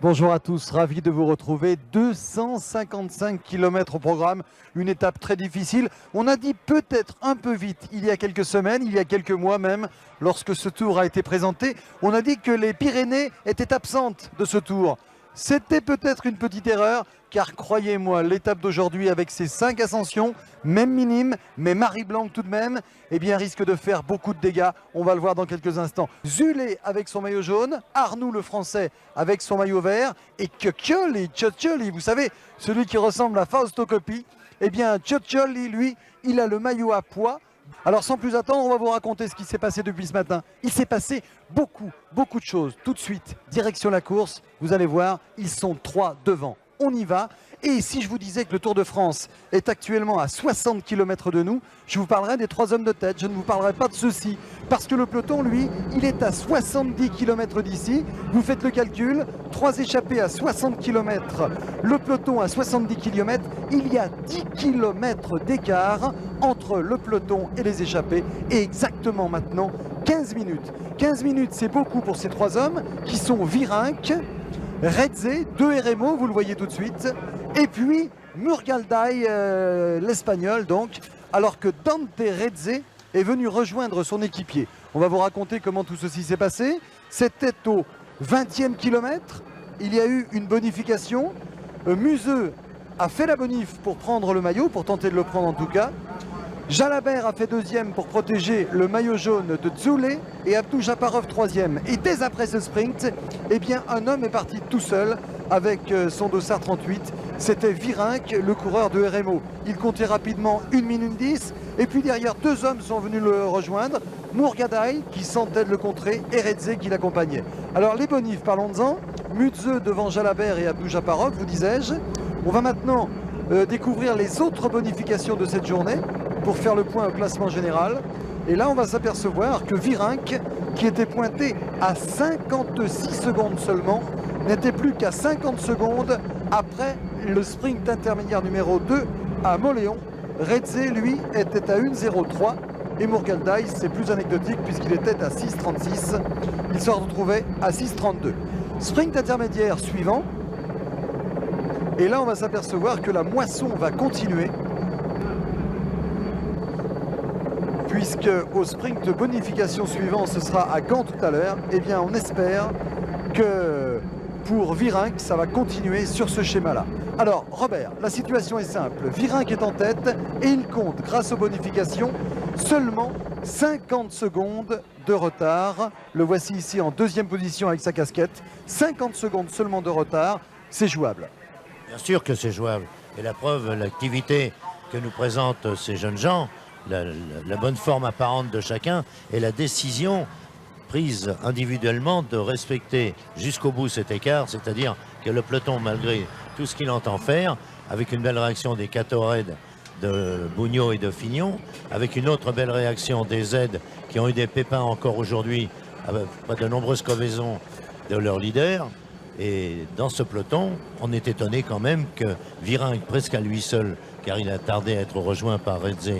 Bonjour à tous, ravi de vous retrouver. 255 km au programme, une étape très difficile. On a dit peut-être un peu vite il y a quelques semaines, il y a quelques mois même, lorsque ce tour a été présenté. On a dit que les Pyrénées étaient absentes de ce tour. C'était peut-être une petite erreur, car croyez-moi, l'étape d'aujourd'hui avec ses 5 ascensions, même minimes, mais Marie Blanc tout de même, eh bien, risque de faire beaucoup de dégâts. On va le voir dans quelques instants. Zulé avec son maillot jaune, Arnoux le français avec son maillot vert, et Cioccioli, vous savez, celui qui ressemble à Fausto Coppi, eh bien, Cioccioli, lui, il a le maillot à pois. Alors sans plus attendre, on va vous raconter ce qui s'est passé depuis ce matin. Il s'est passé beaucoup de choses. Tout de suite, direction la course, vous allez voir, ils sont 3 devant. On y va. Et si je vous disais que le Tour de France est actuellement à 60 km de nous, je vous parlerai des 3 hommes de tête, je ne vous parlerai pas de ceux-ci. Parce que le peloton, lui, il est à 70 km d'ici. Vous faites le calcul, 3 échappés à 60 km, le peloton à 70 km. Il y a 10 km d'écart entre le peloton et les échappés. Et exactement maintenant, 15 minutes. 15 minutes, c'est beaucoup pour ces 3 hommes qui sont Virenque, Redze, 2 RMO, vous le voyez tout de suite, et puis Murgaldai, l'Espagnol donc, alors que Dante Redze est venu rejoindre son équipier. On va vous raconter comment tout ceci s'est passé. C'était au 20e kilomètre, il y a eu une bonification, Museux a fait la bonif pour prendre le maillot, pour tenter de le prendre en tout cas. Jalabert a fait 2e pour protéger le maillot jaune de Zulé et Abdou Japarov 3e. Et dès après ce sprint, eh bien, un homme est parti tout seul avec son dossard 38. C'était Virenque, le coureur de RMO. Il comptait rapidement 1 minute 10. Et puis derrière, 2 hommes sont venus le rejoindre. Mourgadai qui sentait de le contrer et Redze qui l'accompagnait. Alors les bonifs, parlons-en. Muzeux devant Jalabert et Abdou Japarov, vous disais-je. On va maintenant découvrir les autres bonifications de cette journée pour faire le point au classement général. Et là, on va s'apercevoir que Virenque, qui était pointé à 56 secondes seulement, n'était plus qu'à 50 secondes après le sprint intermédiaire numéro 2 à Moléon. Redze, lui, était à 1,03 et Murgaldai, c'est plus anecdotique puisqu'il était à 6,36. Il se retrouvait à 6,32. Sprint intermédiaire suivant. Et là, on va s'apercevoir que la moisson va continuer, puisque au sprint de bonification suivant, ce sera à Gand tout à l'heure. Eh bien, on espère que pour Virenque, ça va continuer sur ce schéma-là. Alors, Robert, la situation est simple. Virenque est en tête et il compte, grâce aux bonifications, seulement 50 secondes de retard. Le voici ici en 2e position avec sa casquette. 50 secondes seulement de retard, c'est jouable. Bien sûr que c'est jouable. Et la preuve, l'activité que nous présentent ces jeunes gens, la bonne forme apparente de chacun et la décision prise individuellement de respecter jusqu'au bout cet écart, c'est-à-dire que le peloton, malgré tout ce qu'il entend faire, avec une belle réaction des Catoraides de Bugno et de Fignon, avec une autre belle réaction des aides qui ont eu des pépins encore aujourd'hui, avec de nombreuses crevaisons de leurs leaders. Et dans ce peloton, on est étonné quand même que Virenque, presque à lui seul, car il a tardé à être rejoint par Redze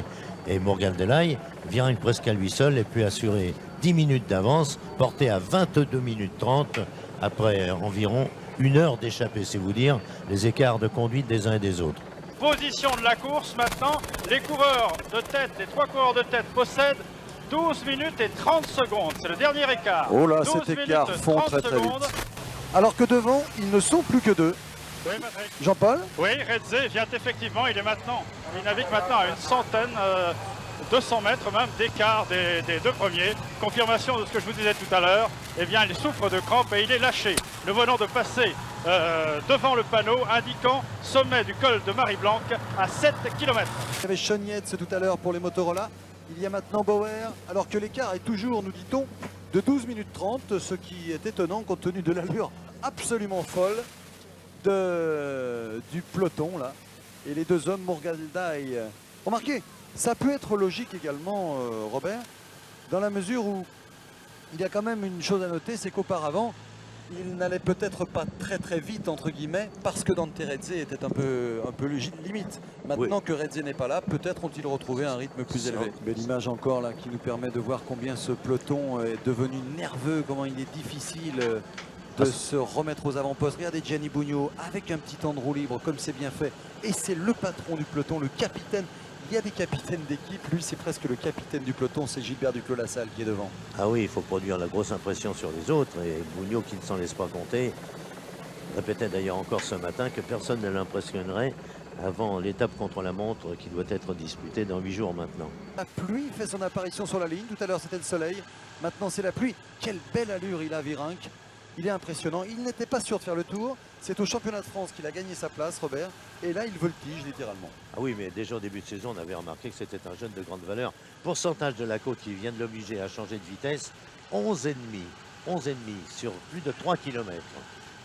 et Murgaldai, Virenque presque à lui seul ait pu assurer 10 minutes d'avance, porté à 22 minutes 30 après environ 1 heure d'échappée. C'est vous dire les écarts de conduite des uns et des autres. Position de la course maintenant, les coureurs de tête, les 3 coureurs de tête possèdent 12 minutes et 30 secondes. C'est le dernier écart. Oh là, cet écart fond très vite. Alors que devant, ils ne sont plus que 2. Oui, Patrick. Jean-Paul? Oui, Redze vient effectivement, il navigue maintenant à une centaine, 200 mètres même d'écart des 2 premiers. Confirmation de ce que je vous disais tout à l'heure. Eh bien, il souffre de crampes et il est lâché. Le venant de passer devant le panneau indiquant sommet du col de Marie Blanc à 7 km. Il y avait Chonietz tout à l'heure pour les Motorola. Il y a maintenant Bauer, alors que l'écart est toujours, nous dit-on, de 12 minutes 30, ce qui est étonnant compte tenu de l'allure absolument folle du peloton là. Et les 2 hommes, Murgaldai. Remarquez, ça peut être logique également, Robert, dans la mesure où il y a quand même une chose à noter, c'est qu'auparavant, il n'allait peut-être pas très vite entre guillemets parce que Dante Redze était un peu limite. Maintenant que Redze n'est pas là, peut-être ont-ils retrouvé un rythme plus élevé. Belle image encore là qui nous permet de voir combien ce peloton est devenu nerveux, comment il est difficile de se remettre aux avant-postes. Regardez Gianni Bugno avec un petit temps de roue libre comme c'est bien fait. Et c'est le patron du peloton, le capitaine. Il y a des capitaines d'équipe, lui c'est presque le capitaine du peloton, c'est Gilbert Duclos-Lassalle qui est devant. Ah oui, il faut produire la grosse impression sur les autres et Bugno qui ne s'en laisse pas compter répétait d'ailleurs encore ce matin que personne ne l'impressionnerait avant l'étape contre la montre qui doit être disputée dans 8 jours maintenant. La pluie fait son apparition sur la ligne, tout à l'heure c'était le soleil, maintenant c'est la pluie. Quelle belle allure il a Virenque, il est impressionnant, il n'était pas sûr de faire le tour, c'est au championnat de France qu'il a gagné sa place Robert, et là il voltige littéralement. Ah oui, mais déjà au début de saison on avait remarqué que c'était un jeune de grande valeur. Pourcentage de la côte qui vient de l'obliger à changer de vitesse, 11,5 sur plus de 3 km.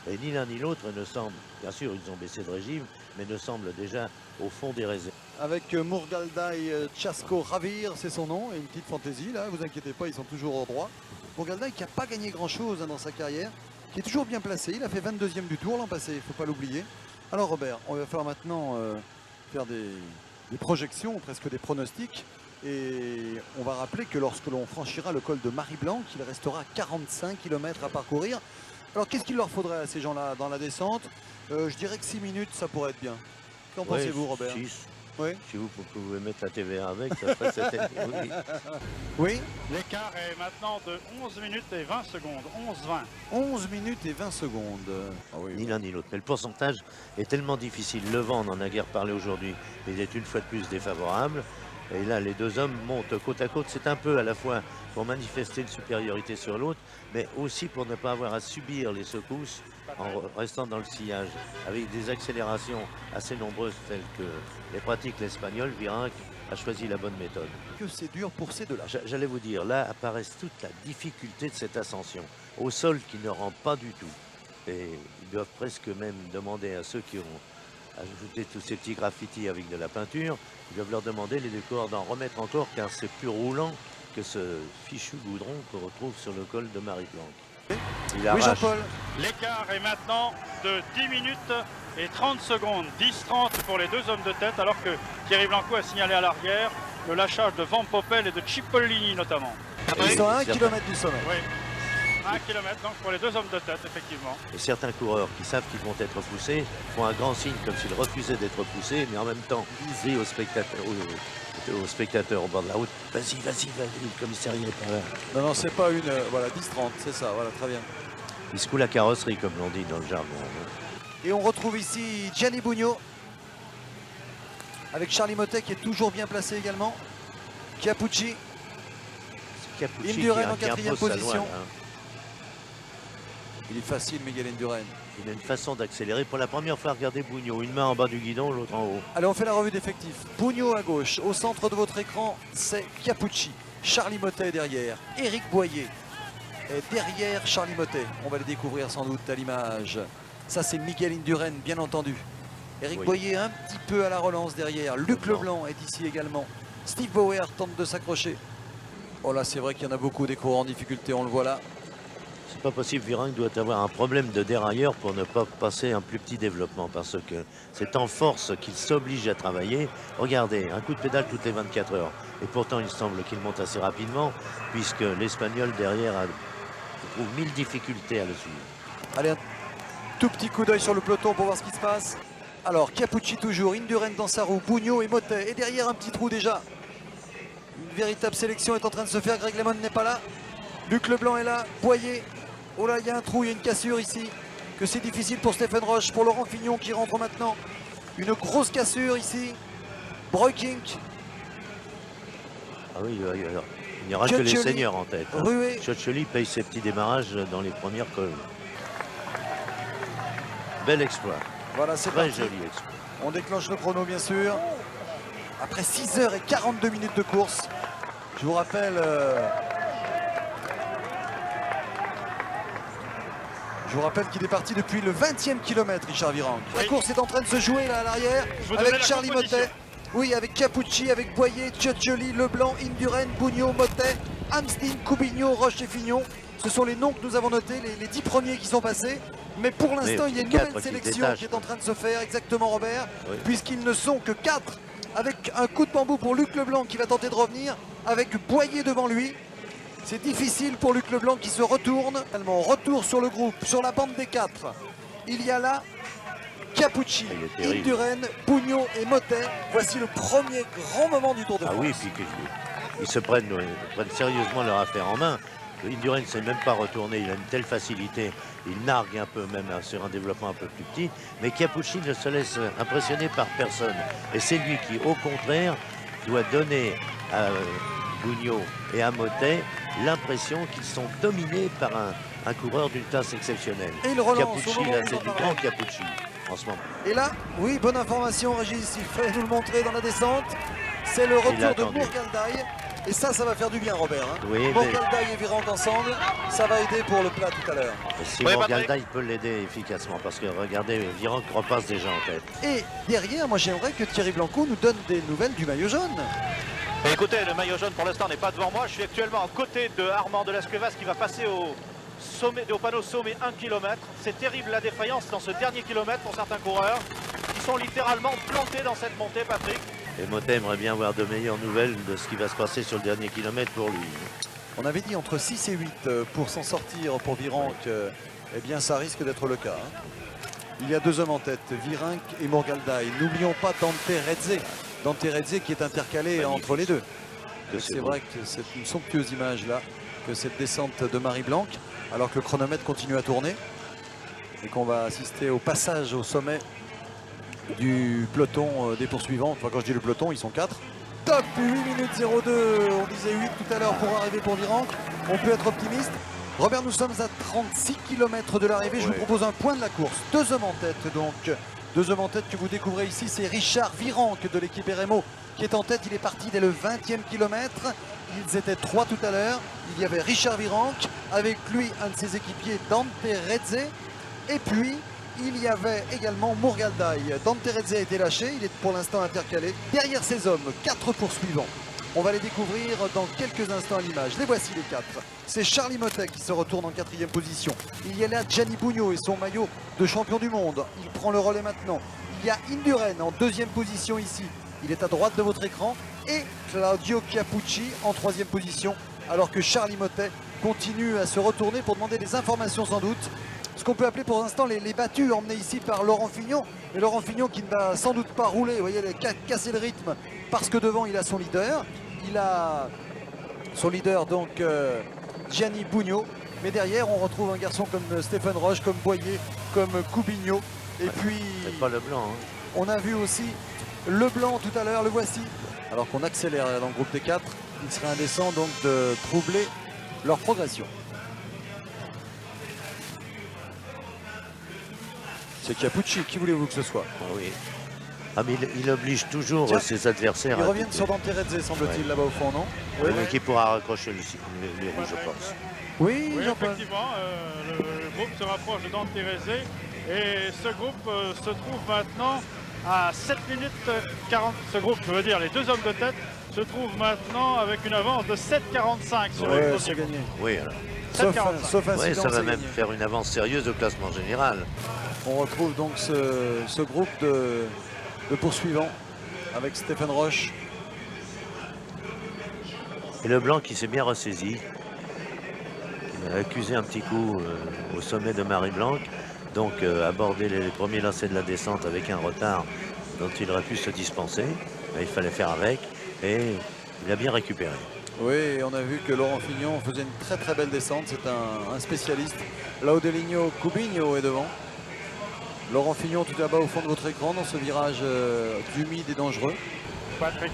Et ni l'un ni l'autre ne semble, bien sûr ils ont baissé de régime, mais ne semble déjà au fond des réserves. Avec Murgaldai Chasco Ravir, c'est son nom, et une petite fantaisie là, vous inquiétez pas, ils sont toujours au droit. Murgaldai qui n'a pas gagné grand chose dans sa carrière, qui est toujours bien placé, il a fait 22e du tour l'an passé, il ne faut pas l'oublier. Alors Robert, on va falloir maintenant faire des projections, presque des pronostics, et on va rappeler que lorsque l'on franchira le col de Marie-Blanque, il restera 45 km à parcourir. Alors qu'est-ce qu'il leur faudrait à ces gens-là dans la descente? Je dirais que 6 minutes, ça pourrait être bien. Qu'en pensez-vous, Robert? 6. Oui. Si vous pouvez mettre la TVA avec, ça ferait cette oui. Oui. L'écart est maintenant de 11 minutes et 20 secondes, 11-20. 11 minutes et 20 secondes. Ah oui, Ni l'un ni l'autre. Mais le pourcentage est tellement difficile. Le vent, on en a guère parlé aujourd'hui, mais il est une fois de plus défavorable. Et là, les deux hommes montent côte à côte. C'est un peu à la fois pour manifester une supériorité sur l'autre, mais aussi pour ne pas avoir à subir les secousses en restant dans le sillage. Avec des accélérations assez nombreuses telles que les pratiques l'espagnol, Virenque a choisi la bonne méthode. Que c'est dur pour ces deux-là. J'allais vous dire, là apparaît toute la difficulté de cette ascension. Au sol qui ne rend pas du tout. Et ils doivent presque même demander à ceux qui ont ajouté tous ces petits graffitis avec de la peinture, ils doivent leur demander les décors d'en remettre encore car c'est plus roulant que ce fichu goudron qu'on retrouve sur le col de Marie-Blanque. Oui, Jean-Paul. L'écart est maintenant de 10 minutes et 30 secondes, 10-30 pour les deux hommes de tête, alors que Thierry Blanco a signalé à l'arrière le lâchage de Van Poppel et de Cipollini notamment. Ils sont à 1 km du sommet. Oui, 1 km donc pour les deux hommes de tête, effectivement. Et certains coureurs qui savent qu'ils vont être poussés font un grand signe comme s'ils refusaient d'être poussés, mais en même temps disent aux spectateurs au bord de la route, vas-y, le commissariat est pas là. Non, c'est pas une... voilà, 10-30, c'est ça, voilà, très bien. Il secoue la carrosserie, comme l'on dit dans le jargon. Et on retrouve ici Gianni Bugno, avec Charly Mottet qui est toujours bien placé également. Chiappucci. Indurain en 4e position. Il est facile, Miguel Indurain. Il a une façon d'accélérer. Pour la première fois, regardez Bugno. Une main en bas du guidon, l'autre en haut. Allez, on fait la revue d'effectifs. Bugno à gauche. Au centre de votre écran, c'est Chiappucci. Charly Mottet derrière. Éric Boyer est derrière Charly Mottet. On va les découvrir sans doute à l'image. Ça, c'est Miguel Indurain, bien entendu. Éric Boyer un petit peu à la relance derrière. Luc Leblanc est ici également. Steve Bauer tente de s'accrocher. Oh là, c'est vrai qu'il y en a beaucoup des coureurs en difficulté, on le voit là. C'est pas possible, Virenque doit avoir un problème de dérailleur pour ne pas passer un plus petit développement parce que c'est en force qu'il s'oblige à travailler. Regardez, un coup de pédale toutes les 24 heures. Et pourtant, il semble qu'il monte assez rapidement puisque l'Espagnol derrière trouve 1000 difficultés à le suivre. Allez, un tout petit coup d'œil sur le peloton pour voir ce qui se passe. Alors, Chiappucci toujours, Indurain dans sa roue, Bugno et Mottet. Et derrière, un petit trou déjà. Une véritable sélection est en train de se faire. Greg LeMond n'est pas là. Luc Leblanc est là. Boyer. Oh là, il y a un trou, il y a une cassure ici. Que c'est difficile pour Stéphane Roche, pour Laurent Fignon qui rentre maintenant. Une grosse cassure ici. Breukink. Ah oui, il n'y aura que les seniors en tête. Rué. Cioccioli paye ses petits démarrages dans les premières cols. Bel exploit. Voilà, c'est très parti. Joli exploit. On déclenche le chrono, bien sûr. Après 6h42 de course. Je vous rappelle... qu'il est parti depuis le 20e kilomètre, Richard Virenque. La course est en train de se jouer là à l'arrière avec Charly Mottet. Oui, avec Chiappucci, avec Boyer, Cioccioli, Leblanc, Indurain, Bugno, Mottet, Amstin, Coubigno, Roche et Fignon. Ce sont les noms que nous avons notés, les 10 premiers qui sont passés. Mais pour l'instant, il y a une nouvelle sélection qui est en train de se faire, exactement Robert, puisqu'ils ne sont que 4, avec un coup de bambou pour Luc Leblanc qui va tenter de revenir, avec Boyer devant lui. C'est difficile pour Luc Leblanc qui se retourne. Retour sur le groupe, sur la bande des 4. Il y a là Chiappucci, Il est terrible. Indurain, Bugno et Mottet. Voici le premier grand moment du Tour de Ah France. oui, puis ils se prennent sérieusement leur affaire en main. Indurain ne s'est même pas retourné, il a une telle facilité, il nargue un peu même sur un développement un peu plus petit, mais Chiappucci ne se laisse impressionner par personne. Et c'est lui qui, au contraire, doit donner à Bugno et à Mottet l'impression qu'ils sont dominés par un coureur d'une classe exceptionnelle. Et il relance au Chiappucci, moment là, où c'est vous du en grand parlez. Chiappucci en ce moment. Et là, oui, bonne information, Régis, il fallait nous le montrer dans la descente. C'est le Il retour a de attendu. Mourgaldaï. Et ça va faire du bien, Robert. Hein. Oui, mais- Mourgaldaï et Virenque ensemble, ça va aider pour le plat tout à l'heure. Si Oui, Mourgaldaï peut l'aider efficacement, parce que regardez, Virenque repasse déjà en tête. Et derrière, moi j'aimerais que Thierry Blanco nous donne des nouvelles du maillot jaune. Mais écoutez, le maillot jaune pour l'instant n'est pas devant moi. Je suis actuellement à côté de Armand de Lasquevas qui va passer au panneau sommet 1 km. C'est terrible la défaillance dans ce dernier kilomètre pour certains coureurs. Ils sont littéralement plantés dans cette montée, Patrick. Et Mottet aimerait bien avoir de meilleures nouvelles de ce qui va se passer sur le dernier kilomètre pour lui. On avait dit entre 6 et 8 pour s'en sortir pour Virenque. Eh bien, ça risque d'être le cas. Hein. Il y a 2 hommes en tête, Virenque et Mourgaldaï. N'oublions pas Dante Redze. Dante Redze qui est intercalé Magnifique. entre les deux. Que C'est beau. vrai que c'est une somptueuse image là, que cette descente de Marie Blanc, alors que le chronomètre continue à tourner et qu'on va assister au passage au sommet du peloton des poursuivants. Enfin, quand je dis le peloton, ils sont 4. Top, 8 minutes 02, on disait 8 tout à l'heure pour arriver pour Virenque. On peut être optimiste. Robert, nous sommes à 36 km de l'arrivée. Je vous Ouais. propose un point de la course. 2 hommes en tête donc. 2 hommes en tête que vous découvrez ici, c'est Richard Virenque de l'équipe RMO qui est en tête. Il est parti dès le 20e kilomètre. Ils étaient 3 tout à l'heure. Il y avait Richard Virenque, avec lui un de ses équipiers, Dante Redze. Et puis, il y avait également Mourgaldaï. Dante Redze a été lâché, il est pour l'instant intercalé. Derrière ces hommes, 4 poursuivants. On va les découvrir dans quelques instants à l'image. Les voici les 4. C'est Charlie Mottet qui se retourne en 4e position. Il y a là Gianni Bugno et son maillot de champion du monde. Il prend le relais maintenant. Il y a Indurain en 2e position ici. Il est à droite de votre écran. Et Claudio Chiappucci en 3e position. Alors que Charlie Mottet continue à se retourner pour demander des informations sans doute. Ce qu'on peut appeler pour l'instant les battus emmenés ici par Laurent Fignon. Mais Laurent Fignon qui ne va sans doute pas rouler. Vous voyez, il a cassé le rythme parce que devant il a son leader. Il a son leader donc Gianni Bugno. Mais derrière on retrouve un garçon comme Stéphane Roche, comme Boyer, comme Coubigno. Et puis C'est pas le blanc. Hein. on a vu aussi Leblanc tout à l'heure, le voici. Alors qu'on accélère dans le groupe des 4, il serait indécent donc de troubler leur progression. C'est Chiappucci, qui voulez-vous que ce soit? Ah oui. Ah, mais il oblige toujours Tiens, ses adversaires Ils à reviennent doubler. sur Dante Redze, semble-t-il, Ouais. là-bas au fond, non? Oui, mais qui pourra raccrocher lui, je pense. Oui, Oui, Jean-Paul. effectivement, le groupe se rapproche de Dante Redze et ce groupe se trouve maintenant à 7 minutes 40. Ce groupe, je veux dire, les 2 hommes de tête se trouvent maintenant avec une avance de 7,45 sur Ouais, le c'est premier. gagné. Oui, alors. Sauf 7,45. sauf Ouais, incident, ça va c'est même gagné. faire une avance sérieuse au classement général. On retrouve donc ce groupe de poursuivants avec Stéphane Roche. Et le blanc qui s'est bien ressaisi. Il a accusé un petit coup au sommet de Marie-Blanc. Donc aborder les premiers lacets de la descente avec un retard dont il aurait pu se dispenser. Mais il fallait faire avec. Et il a bien récupéré. Oui, et on a vu que Laurent Fignon faisait une très très belle descente. C'est un spécialiste. Laudeligno Coubigno est devant. Laurent Fignon tout là-bas au fond de votre écran dans ce virage humide et dangereux. Patrick,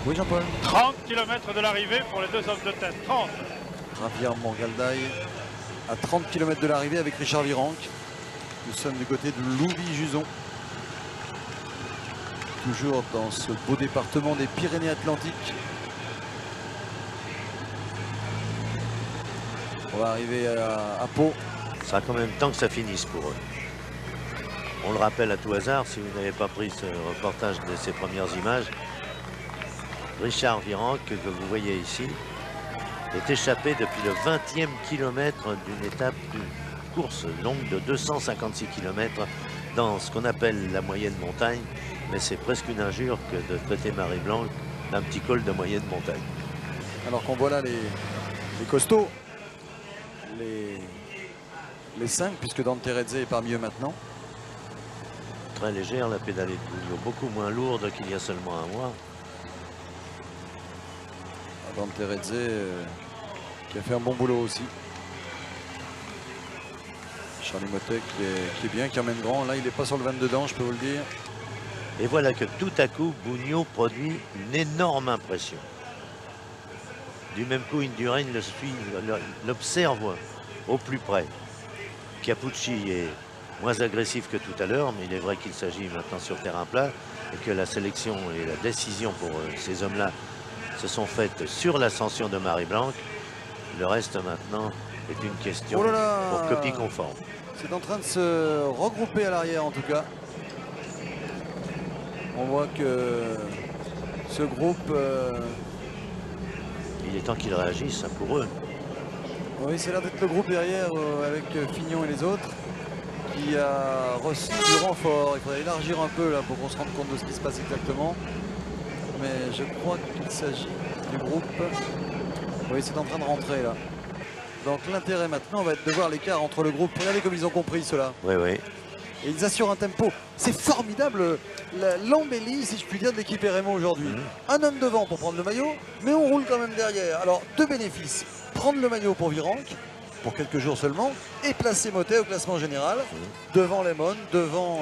Oui, Jean-Paul. 30 km de l'arrivée pour les 2 hommes de tête. 30. Javier Mourgaldaï à 30 km de l'arrivée avec Richard Virenque. Nous sommes du côté de Louis-Juson. Toujours dans ce beau département des Pyrénées-Atlantiques. On va arriver à Pau. Ça sera quand même temps que ça finisse pour eux. On le rappelle à tout hasard, si vous n'avez pas pris ce reportage de ces premières images, Richard Virenque, que vous voyez ici, est échappé depuis le 20e kilomètre d'une étape d'une course longue de 256 km dans ce qu'on appelle la moyenne montagne, mais c'est presque une injure que de traiter Marie-Blanc d'un petit col de moyenne montagne. Alors qu'on voit là les costauds, les 5, puisque Dante Redze est parmi eux maintenant. Très légère la pédalée de Bugno, beaucoup moins lourde qu'il y a seulement un mois. Dante Redze qui a fait un bon boulot aussi. Charlie Motet qui est bien, qui emmène grand. Là, il n'est pas sur le 22 dedans, je peux vous le dire. Et voilà que tout à coup, Bugno produit une énorme impression. Du même coup, Indurain l'observe au plus près. Capucci est moins agressif que tout à l'heure, mais il est vrai qu'il s'agit maintenant sur terrain plat et que la sélection et la décision pour ces hommes-là se sont faites sur l'ascension de Marie-Blanque. Le reste maintenant est une question pour copie conforme. C'est en train de se regrouper à l'arrière en tout cas. On voit que ce groupe... Il est temps qu'ils réagissent pour eux. Oui, c'est l'air d'être le groupe derrière avec Fignon et les autres qui a reçu du renfort. Il faudrait élargir un peu là pour qu'on se rende compte de ce qui se passe exactement. Mais je crois qu'il s'agit du groupe. Oui, c'est en train de rentrer là. Donc l'intérêt maintenant va être de voir l'écart entre le groupe. Regardez comme ils ont compris cela. Oui, oui. Et ils assurent un tempo. C'est formidable l'embellie, si je puis dire, de l'équipe RMO aujourd'hui. Un homme devant pour prendre le maillot, mais on roule quand même derrière. Alors, deux bénéfices. Prendre le maillot pour Virenque, pour quelques jours seulement, et placer Motet au classement général, devant Lemon, devant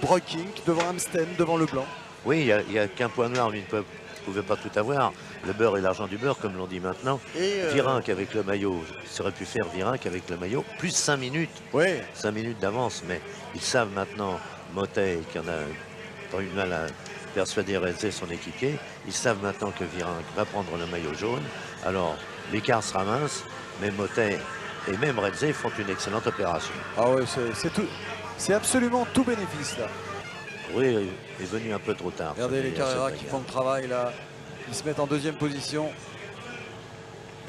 Breukink, devant Amsten, devant Leblanc. Oui, il n'y a qu'un point noir, lui ne pouvait pas tout avoir. Le beurre et l'argent du beurre, comme l'on dit maintenant. Virenque avec le maillot, il aurait pu faire Virenque avec le maillot, plus 5 minutes. Oui. 5 minutes d'avance, mais ils savent maintenant, Motet, qui en a pas eu de mal à persuader Redze, son équipier, ils savent maintenant que Virenque va prendre le maillot jaune. Alors, l'écart sera mince, mais Motet et même Redze font une excellente opération. Ah oui, c'est absolument tout bénéfice là. Oui, est venu un peu trop tard. Regardez les Carrera qui font le travail là. Ils se mettent en deuxième position.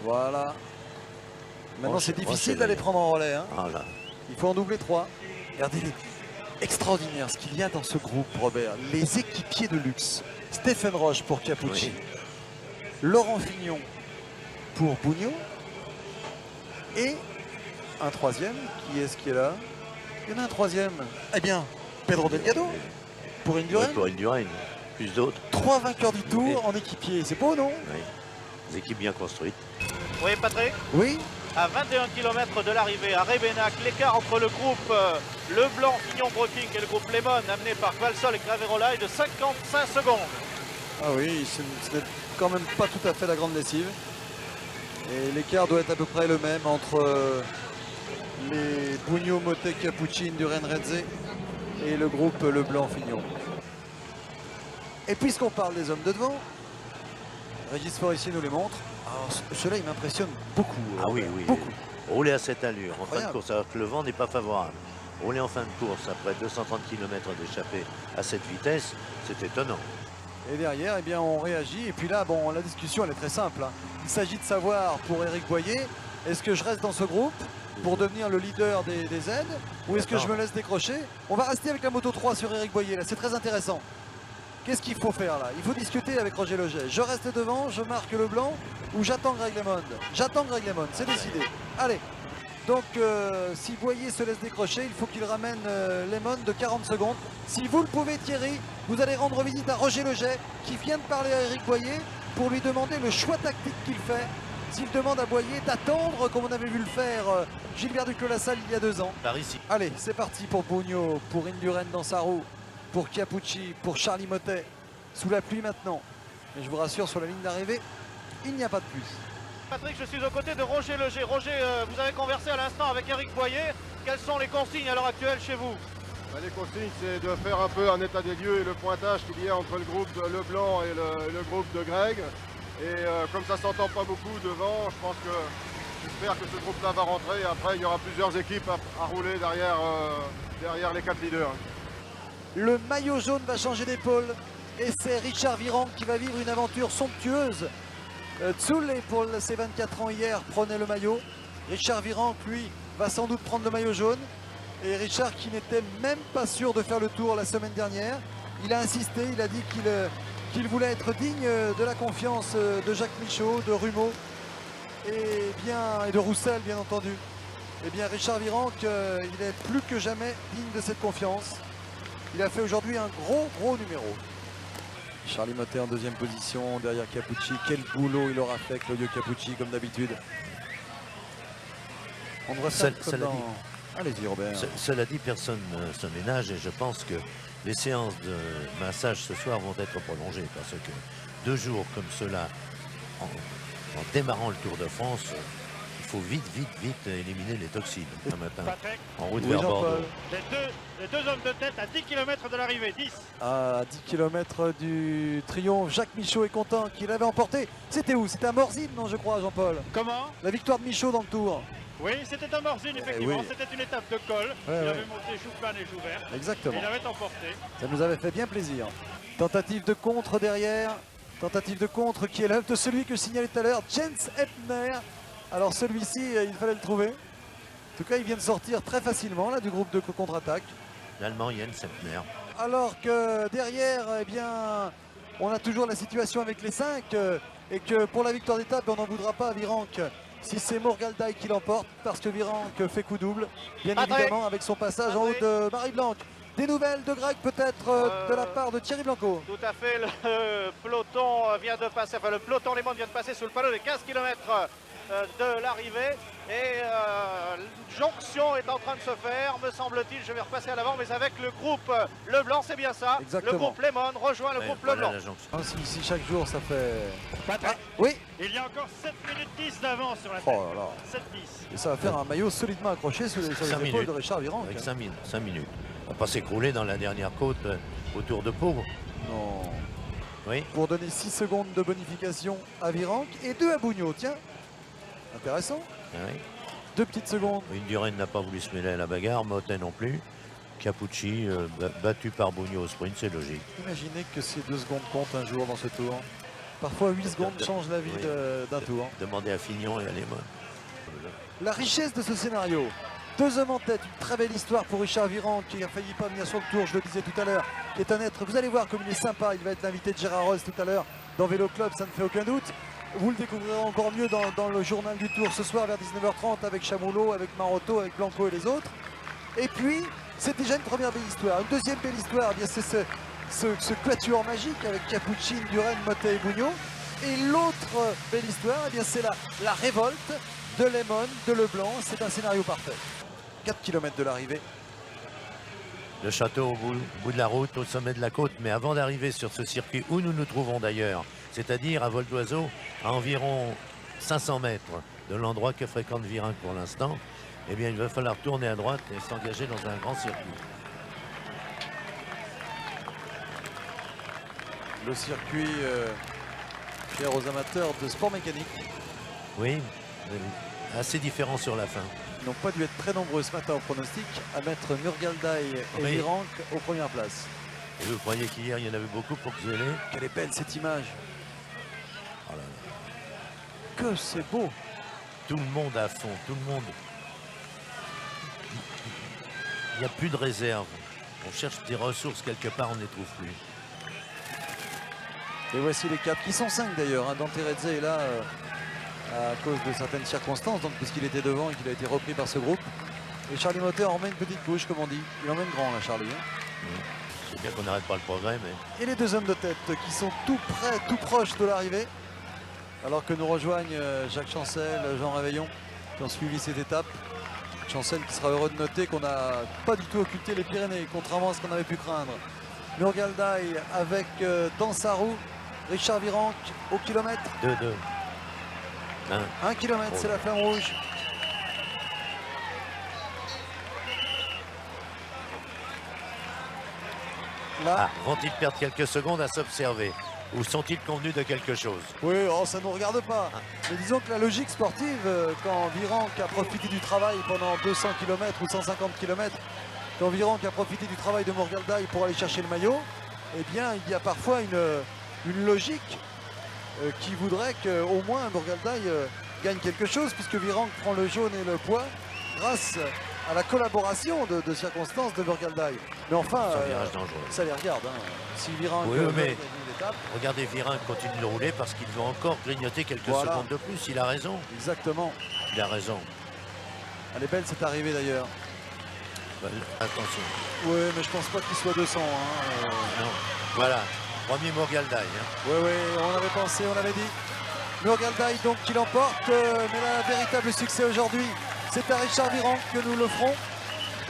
Voilà. Maintenant c'est difficile d'aller prendre en relais. Hein. Ah là. Il faut en doubler 3. Regardez extraordinaire ce qu'il y a dans ce groupe, Robert. Les équipiers de luxe. Stéphane Roche pour Capucci. Oui. Laurent Fignon pour Bugno. Et un troisième. Qui est-ce qui est là? Il y en a un troisième. Eh bien, Pedro Delgado. Pour Indurain. Oui, pour Indurain. Plus d'autres. 3 vainqueurs du tour en équipier. C'est beau, non? Oui. Des équipes bien construites. Oui, Patrick? Oui. À 21 km de l'arrivée à Rébénac, l'écart entre le groupe Leblanc, Fignon, Breukink et le groupe Lemon, amené par Valsol et Graverola, est de 55 secondes. Ah oui, ce n'est quand même pas tout à fait la grande lessive. Et l'écart doit être à peu près le même entre les Bugno, Motet, Capucci, Indurain, Redze et le groupe Leblanc, Fignon. Et puisqu'on parle des hommes de devant, Régis Forissier nous les montre. Alors, cela, il m'impressionne beaucoup. Ah oui, oui. Beaucoup. Rouler à cette allure, en Incroyable. fin de course, alors que le vent n'est pas favorable. Rouler en fin de course, après 230 km d'échappée à cette vitesse, c'est étonnant. Et derrière, eh bien, on réagit. Et puis là, bon, la discussion, elle est très simple. Hein. Il s'agit de savoir, pour Éric Boyer, est-ce que je reste dans ce groupe pour devenir le leader des aides ou est-ce que je me laisse décrocher? On va rester avec la Moto 3 sur Éric Boyer, là, c'est très intéressant. Qu'est-ce qu'il faut faire là? Il faut discuter avec Roger Leget. Je reste devant, je marque le blanc ou j'attends Greg LeMond? J'attends Greg LeMond, c'est décidé. Allez, donc si Boyer se laisse décrocher, il faut qu'il ramène LeMond de 40 secondes. Si vous le pouvez, Thierry, vous allez rendre visite à Roger Leget qui vient de parler à Éric Boyer pour lui demander le choix tactique qu'il fait. S'il demande à Boyer d'attendre comme on avait vu le faire Gilbert Duclos-Lassalle il y a 2 ans. Par ici. Allez, c'est parti pour Bugno, pour Indurain dans sa roue, pour Capucci, pour Charlie Motet. Sous la pluie maintenant. Mais je vous rassure, sur la ligne d'arrivée, il n'y a pas de plus. Patrick, je suis aux côtés de Roger Leget. Roger, vous avez conversé à l'instant avec Éric Boyer. Quelles sont les consignes à l'heure actuelle chez vous? Les consignes, c'est de faire un peu un état des lieux et le pointage qu'il y a entre le groupe de Leblanc et le groupe de Greg. Et comme ça s'entend pas beaucoup devant, je pense que j'espère que ce groupe-là va rentrer. Et après, il y aura plusieurs équipes à rouler derrière les 4 leaders. Le maillot jaune va changer d'épaule et c'est Richard Virenque qui va vivre une aventure somptueuse. Tsoule, pour ses 24 ans hier, prenait le maillot. Richard Virenque, lui, va sans doute prendre le maillot jaune. Et Richard qui n'était même pas sûr de faire le tour la semaine dernière. Il a insisté, il a dit qu'il voulait être digne de la confiance de Jacques Michaud, de Rumeau. et de Roussel, bien entendu. Eh bien, Richard Virenque, il est plus que jamais digne de cette confiance. Il a fait aujourd'hui un gros numéro. Charlie Mottet en deuxième position, derrière Capucci. Quel boulot il aura fait, Claudio Capucci, comme d'habitude. On devrait faire comme dans... Allez-y, Robert. Cela dit, personne ne se ménage et je pense que les séances de massage ce soir vont être prolongées parce que 2 jours comme cela, en démarrant le Tour de France, il faut vite éliminer les toxines un matin Patrick, en route Oui, vers Jean-Paul. Bordeaux. les deux hommes de tête à 10 km de l'arrivée, 10. À 10 km du triomphe, Jacques Michaud est content qu'il avait emporté. C'était où? C'était à Morzine, non, je crois, Jean-Paul. Comment? La victoire de Michaud dans le Tour. Oui, c'était à Morzine, effectivement. oui. C'était une étape de col. Il ouais. avait monté Jouplan et Jouvert. Et Exactement. il avait emporté. Ça nous avait fait bien plaisir. Tentative de contre derrière. Tentative de contre qui est l'œuvre de celui que je signalais tout à l'heure, Jens Eppner. Alors celui-ci, il fallait le trouver. En tout cas, il vient de sortir très facilement là du groupe de contre-attaque. L'Allemand Jens Eppner. Alors que derrière, eh bien, on a toujours la situation avec les 5 et que pour la victoire d'étape, on n'en voudra pas à Virenque si c'est Morgaldai qui l'emporte parce que Virenque fait coup double, bien évidemment, avec son passage en haut de Marie Blanc. Des nouvelles de Greg peut-être de la part de Thierry Blanco. Tout à fait, le peloton vient de passer, enfin le peloton Lehmann vient de passer sous le panneau des 15 km de l'arrivée et une jonction est en train de se faire, me semble-t-il. Je vais repasser à l'avant, mais avec le groupe Leblanc, c'est bien ça. Exactement. Le groupe Lehmann rejoint le groupe Voilà Leblanc. la jonction. Ah, si chaque jour ça fait... Patrick, Oui. il y a encore 7 minutes 10 d'avance sur la tête. Oh là là. 7-10. Et ça va faire un maillot solidement accroché sur les 5 épaules minutes. de Richard Virenque. Avec 5 minutes. On va pas s'écrouler dans la dernière côte autour de Pau. Non. Oui. Pour donner 6 secondes de bonification à Virenque et 2 à Bugno. Tiens, intéressant. Ah oui. 2 petites secondes. Indurain n'a pas voulu se mêler à la bagarre, Mottet non plus. Capucci battu par Bugno au sprint, c'est logique. Imaginez que ces 2 secondes comptent un jour dans ce tour. Parfois 8 secondes changent la vie Oui. d'un tour. Demandez à Fignon et à Lehmann. La richesse de ce scénario. 2 hommes en tête, une très belle histoire pour Richard Virenque qui a failli pas venir sur le tour, je le disais tout à l'heure, qui est un être, vous allez voir comme il est sympa, il va être l'invité de Gérard Ross tout à l'heure dans Vélo Club, ça ne fait aucun doute. Vous le découvrirez encore mieux dans le journal du Tour ce soir vers 19h30 avec Chamoulot, avec Maroto, avec Blanco et les autres. Et puis, c'est déjà une première belle histoire. Une deuxième belle histoire, eh bien c'est ce quatuor magique avec Capucci, Indurain, Mottet et Bugno. Et l'autre belle histoire, eh bien c'est la révolte de Lehmann, de Leblanc. C'est un scénario parfait. 4 km de l'arrivée. Le château au bout de la route, au sommet de la côte. Mais avant d'arriver sur ce circuit où nous nous trouvons d'ailleurs, c'est-à-dire à vol d'oiseau, à environ 500 mètres de l'endroit que fréquente Virenque pour l'instant, eh bien il va falloir tourner à droite et s'engager dans un grand circuit. Le circuit cher aux amateurs de sport mécanique. Oui, assez différent sur la fin. Ils n'ont pas dû être très nombreux ce matin au pronostic à mettre Murgaldai et Oui. Virenque aux premières places. Et vous croyez qu'hier il y en avait beaucoup pour Xélé? Quelle est belle cette image. Oh là là. Que c'est beau. Tout le monde à fond, tout le monde. Il n'y a plus de réserve. On cherche des ressources quelque part, on ne les trouve plus. Et voici les caps qui sont 5 d'ailleurs. Hein. Dante Redze est là à cause de certaines circonstances, donc puisqu'il était devant et qu'il a été repris par ce groupe. Et Charlie Mottet en remet une petite couche, comme on dit. Il emmène grand là, Charlie. Hein. C'est bien qu'on n'arrête pas le progrès, mais Et les 2 hommes de tête qui sont tout près, tout proches de l'arrivée. Alors que nous rejoignent Jacques Chancel, Jean Réveillon qui ont suivi cette étape. Chancel qui sera heureux de noter qu'on n'a pas du tout occulté les Pyrénées, contrairement à ce qu'on avait pu craindre. Murgaldai avec dans sa roue Richard Virenque au kilomètre. 2-2. 1 km, c'est la flamme rouge. Là, Ah, vont-ils perdre quelques secondes à s'observer? Ou sont-ils convenus de quelque chose? oui, oh, ça ne nous regarde pas. Mais disons que la logique sportive, quand Virenque a profité du travail pendant 200 km ou 150 km, quand Virenque a profité du travail de Murgaldai pour aller chercher le maillot, eh bien, il y a parfois une logique qui voudrait qu'au moins Murgaldai gagne quelque chose, puisque Virenque prend le jaune et le poids grâce à la collaboration de circonstances de Burgaldaï. Mais enfin, C'est un virage dangereux. ça les regarde. Hein. Si Virenque Oui, mais- gagne l'étape, Regardez, Virin continue de rouler parce qu'il veut encore grignoter quelques Voilà. secondes de plus. Il a raison. exactement. Il a raison. Elle est belle cette arrivée d'ailleurs. Bah, attention. Oui, mais je pense pas qu'il soit 200. Hein. Non. Voilà. Premier Burgaldaï. Hein. Oui, oui, on avait pensé, on avait dit. Burgaldaï donc qui l'emporte, mais le véritable succès aujourd'hui, c'est à Richard Virenque que nous le ferons.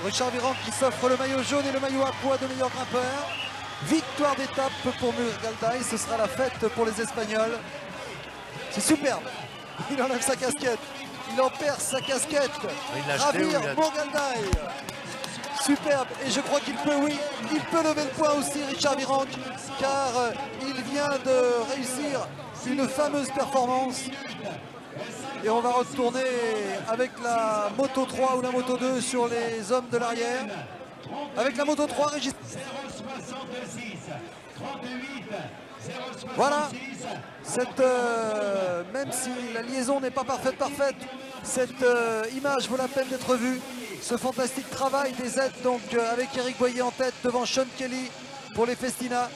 Richard Virenque qui s'offre le maillot jaune et le maillot à poids de meilleur grimpeur. Victoire d'étape pour Burgaldaï, ce sera la fête pour les Espagnols. C'est superbe. Il enlève sa casquette, il en perd sa casquette. Il l'a jeté ou Ravir il a- Burgaldaï. Superbe, et je crois qu'il peut, oui, il peut lever le point aussi, Richard Virenque, car il vient de réussir une fameuse performance. Et on va retourner avec la moto 3 ou la moto 2 sur les hommes de l'arrière. Avec la moto 3, Régis. Voilà, même si la liaison n'est pas parfaite, cette image vaut la peine d'être vue. Ce fantastique travail des aides, donc avec Eric Boyer en tête devant Sean Kelly pour les Festina.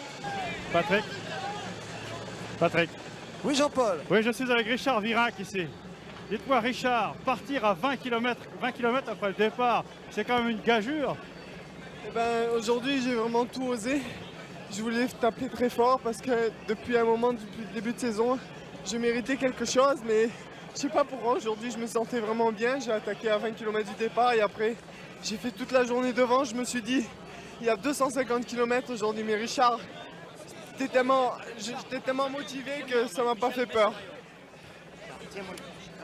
Patrick. Oui, Jean-Paul. Oui, je suis avec Richard Virenque ici. Dites-moi, Richard, partir à 20 km après le départ, c'est quand même une gageure. Eh ben, aujourd'hui, j'ai vraiment tout osé. Je voulais taper très fort parce que depuis un moment, depuis le début de saison, je méritais quelque chose, mais je sais pas pourquoi. Aujourd'hui, je me sentais vraiment bien. J'ai attaqué à 20 km du départ et après, j'ai fait toute la journée devant. Je me suis dit, il y a 250 km aujourd'hui, mais Richard, j'étais tellement motivé que ça m'a pas fait peur.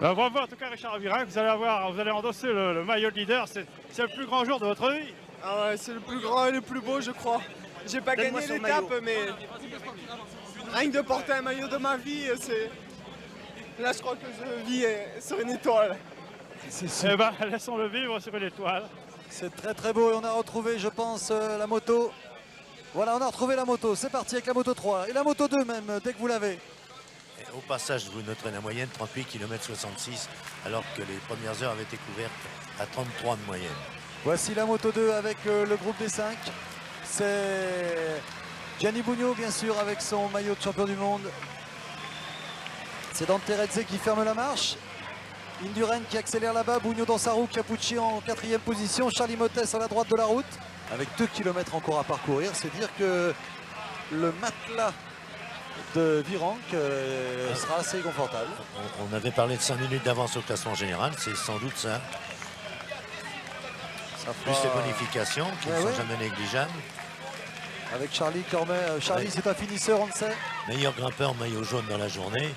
Bravo en tout cas Richard Virenque, vous allez endosser le maillot de leader, c'est le plus grand jour de votre vie. Ah ouais, c'est le plus grand et le plus beau, je crois. J'ai pas gagné l'étape, mais rien que de porter un maillot de ma vie, c'est... Là, je crois que je vis sur une étoile. Eh ben, laissons-le vivre sur une étoile. C'est très très beau et on a retrouvé, je pense, la moto. Voilà, on a retrouvé la moto. C'est parti avec la moto 3 et la moto 2 même, dès que vous l'avez. Et au passage, vous noterez la moyenne 38 km 66, alors que les premières heures avaient été couvertes à 33 de moyenne. Voici la moto 2 avec le groupe des 5. C'est Gianni Bugno, bien sûr, avec son maillot de champion du monde. C'est Dante Terrezze qui ferme la marche. Indurain qui accélère là-bas, Bugno dans sa roue, Capucci en 4e position, Charlie Mottes à la droite de la route. Avec 2 km encore à parcourir, c'est dire que le matelas de Virenque sera assez confortable. On avait parlé de 5 minutes d'avance au classement général, c'est sans doute ça. Ça Plus fera- les bonifications qui ne Ouais, sont ouais. jamais négligeables. Avec Charlie qui remet. Charlie, Ouais. c'est un finisseur, on le sait. Meilleur grimpeur maillot jaune dans la journée.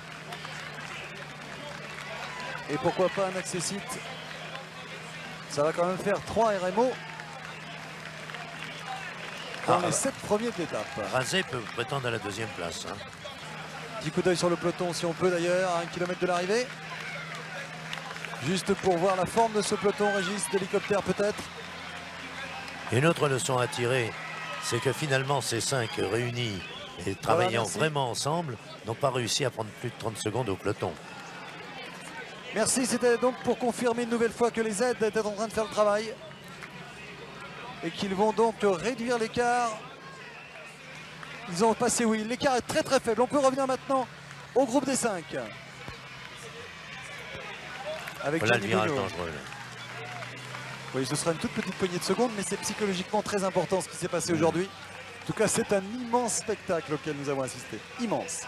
Et pourquoi pas un accessite. Ça va quand même faire 3 RMO dans Ah, les 7 premiers de l'étape. Razé peut prétendre à la 2e place. Hein. Petit coup d'œil sur le peloton si on peut d'ailleurs, à 1 km de l'arrivée. Juste pour voir la forme de ce peloton, Régis, d'hélicoptère peut-être. Une autre leçon à tirer, c'est que finalement ces 5 réunis et travaillant merci. vraiment ensemble n'ont pas réussi à prendre plus de 30 secondes au peloton. Merci, c'était donc pour confirmer une nouvelle fois que les aides étaient en train de faire le travail. Et qu'ils vont donc réduire l'écart. Ils ont passé, oui, l'écart est très très faible. On peut revenir maintenant au groupe des 5. Avec Voilà le Gianni virage Bugno. dangereux. Là. Oui, ce sera une toute petite poignée de secondes, mais c'est psychologiquement très important ce qui s'est passé aujourd'hui. En tout cas, c'est un immense spectacle auquel nous avons assisté. Immense.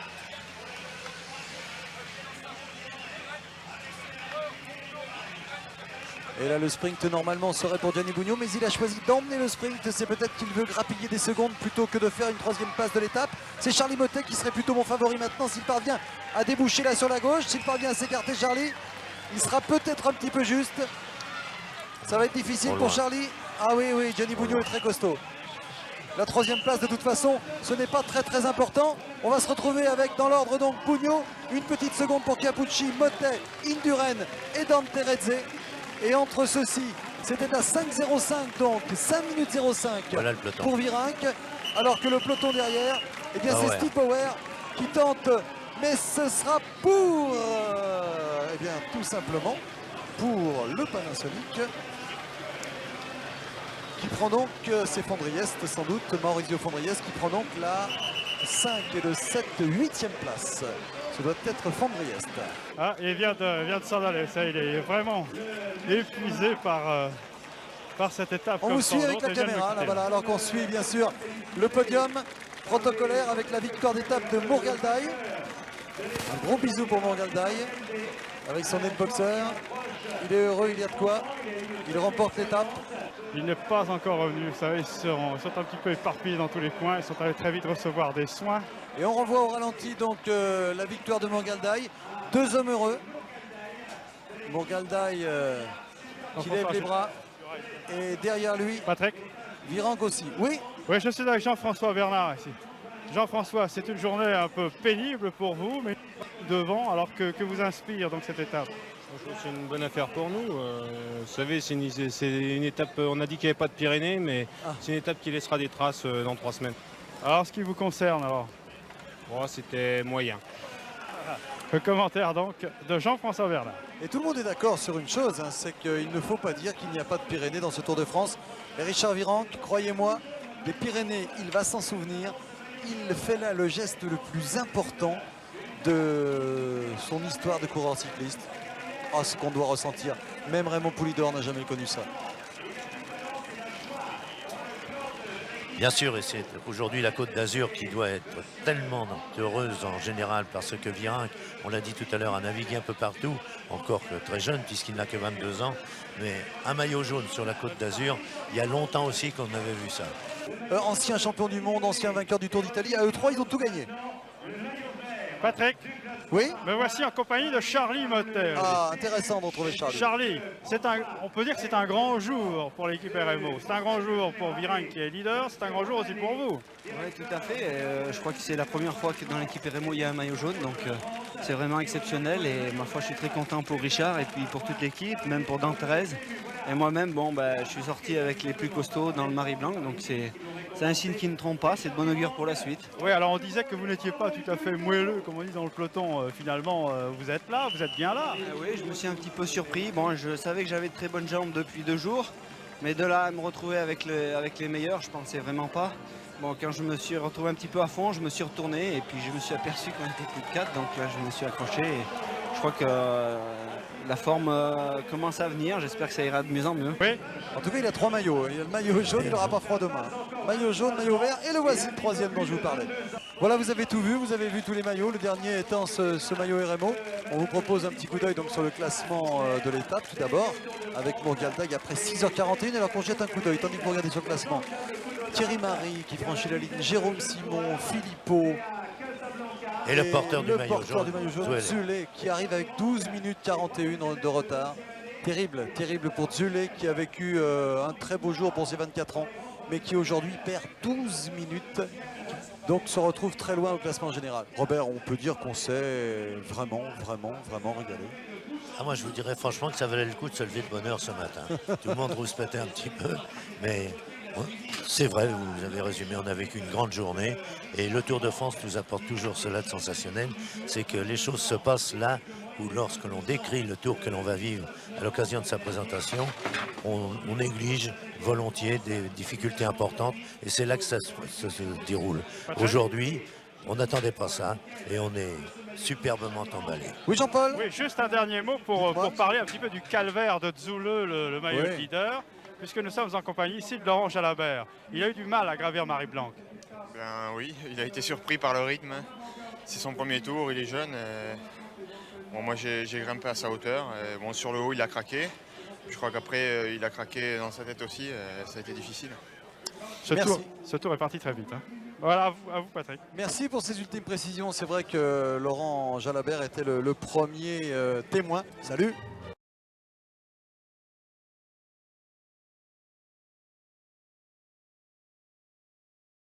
Et là, le sprint, normalement, serait pour Gianni Bugno, mais il a choisi d'emmener le sprint. C'est peut-être qu'il veut grappiller des secondes plutôt que de faire une 3e passe de l'étape. C'est Charlie Motet qui serait plutôt mon favori maintenant s'il parvient à déboucher là sur la gauche. S'il parvient à s'écarter, Charlie, il sera peut-être un petit peu juste. Ça va être difficile Trop pour loin. Charlie. Ah oui, oui, Gianni Bugno est très costaud. La 3e place, de toute façon, ce n'est pas très très important. On va se retrouver avec, dans l'ordre donc, Bugno, une petite seconde pour Capucci, Motet, Indurain et Dante Terrezze. Et entre ceux-ci, c'était à 5,05 donc, 5 minutes 05 Voilà le peloton. pour Virenque. Alors que le peloton derrière, eh bien Ah c'est ouais. Steve Bauer qui tente, mais ce sera pour, eh bien tout simplement, pour le Panasonic. qui prend donc, c'est Fondriest sans doute, Maurizio Fondriest qui prend donc la 5 et le 7, 8e place. Ce doit être Fondriest. Ah, il vient de s'en aller, ça, il est vraiment épuisé par cette étape. On vous suit avec la caméra, là, voilà, alors qu'on suit bien sûr le podium protocolaire avec la victoire d'étape de Mourgaldaï. Un gros bisou pour Mourgaldaï avec son netboxer. Il est heureux, il y a de quoi. Il remporte l'étape. Il n'est pas encore revenu, vous savez, ils sont un petit peu éparpillés dans tous les coins. Ils sont allés très vite recevoir des soins. Et on revoit au ralenti donc la victoire de Mourgaldaï. Deux hommes heureux. Mourgaldaï qui lève les bras. Et derrière lui, Patrick. Virenque aussi. Oui. Oui, je suis avec Jean-François Bernard ici. Jean-François, c'est une journée un peu pénible pour vous, mais devant, alors que vous inspire donc cette étape? C'est une bonne affaire pour nous. Vous savez, c'est une étape, on a dit qu'il n'y avait pas de Pyrénées, mais c'est une étape qui laissera des traces dans 3 semaines. Alors, ce qui vous concerne, alors? Bon, c'était moyen. Le commentaire donc de Jean-François Bernard. Et tout le monde est d'accord sur une chose, hein, c'est qu'il ne faut pas dire qu'il n'y a pas de Pyrénées dans ce Tour de France. Et Richard Virenque, croyez-moi, des Pyrénées, il va s'en souvenir. Il fait là le geste le plus important de son histoire de coureur cycliste. Oh, ce qu'on doit ressentir. Même Raymond Poulidor n'a jamais connu ça. Bien sûr, et c'est aujourd'hui la Côte d'Azur qui doit être tellement heureuse en général parce que Virenque, on l'a dit tout à l'heure, a navigué un peu partout, encore que très jeune puisqu'il n'a que 22 ans. Mais un maillot jaune sur la Côte d'Azur, il y a longtemps aussi qu'on avait vu ça. Ancien champion du monde, ancien vainqueur du Tour d'Italie, à eux trois, ils ont tout gagné. Patrick, oui, me voici en compagnie de Charlie Motter. Ah, intéressant de retrouver Charlie. Charlie, on peut dire que c'est un grand jour pour l'équipe RMO. C'est un grand jour pour Virenque qui est leader, c'est un grand jour aussi pour vous. Oui, tout à fait. Je crois que c'est la première fois que dans l'équipe RMO il y a un maillot jaune, donc c'est vraiment exceptionnel. Et ma foi, je suis très content pour Richard et puis pour toute l'équipe, même pour Dan Thérèse. Et moi-même, bon, je suis sorti avec les plus costauds dans le Marie-Blanc, donc c'est un signe qui ne trompe pas, c'est de bon augure pour la suite. Oui, alors on disait que vous n'étiez pas tout à fait moelleux, comme on dit dans le peloton. Finalement, vous êtes là, vous êtes bien là. Oui, je me suis un petit peu surpris. Bon, je savais que j'avais de très bonnes jambes depuis 2 jours, mais de là à me retrouver avec les meilleurs, je pensais vraiment pas. Bon, quand je me suis retrouvé un petit peu à fond, je me suis retourné et puis je me suis aperçu qu'on était plus de 4, donc là je me suis accroché et je crois que la forme commence à venir, j'espère que ça ira de mieux en mieux. Oui. En tout cas, il a 3 maillots. Il a le maillot jaune, il n'aura pas froid demain. Maillot jaune, maillot vert et le voici le 3e dont je vous parlais. Voilà, vous avez tout vu, vous avez vu tous les maillots, le dernier étant ce maillot RMO. On vous propose un petit coup d'œil donc sur le classement de l'étape tout d'abord, avec Mourgaldaï après 6h41, alors qu'on jette un coup d'œil, tandis que vous regardez sur le classement. Thierry Marie qui franchit la ligne, Jérôme Simon, Philippot. Et le porteur du maillot jaune, Zule, qui arrive avec 12 minutes 41 de retard. Terrible, terrible pour Zule qui a vécu un très beau jour pour ses 24 ans, mais qui aujourd'hui perd 12 minutes. Donc se retrouve très loin au classement général. Robert, on peut dire qu'on s'est vraiment régalé. Ah, moi je vous dirais franchement que ça valait le coup de se lever de bonne heure ce matin. Tout le monde rouspétait un petit peu, mais c'est vrai, vous avez résumé, on a vécu une grande journée et le Tour de France nous apporte toujours cela de sensationnel, c'est que les choses se passent là où lorsque l'on décrit le tour que l'on va vivre à l'occasion de sa présentation, on néglige volontiers des difficultés importantes et c'est là que ça se déroule. Aujourd'hui, on n'attendait pas ça et on est superbement emballé. Oui, Jean-Paul. Oui, juste un dernier mot pour parler un petit peu du calvaire de Zule, le maillot de leader, puisque nous sommes en compagnie ici de Laurent Jalabert. Il a eu du mal à gravir Marie-Blanque. Ben oui, il a été surpris par le rythme. C'est son premier tour, il est jeune. Bon, moi j'ai grimpé à sa hauteur. Bon, sur le haut, il a craqué. Je crois qu'après, il a craqué dans sa tête aussi. Ça a été difficile. Ce tour est parti très vite. Hein. Voilà, à vous Patrick. Merci pour ces ultimes précisions. C'est vrai que Laurent Jalabert était le premier témoin. Salut.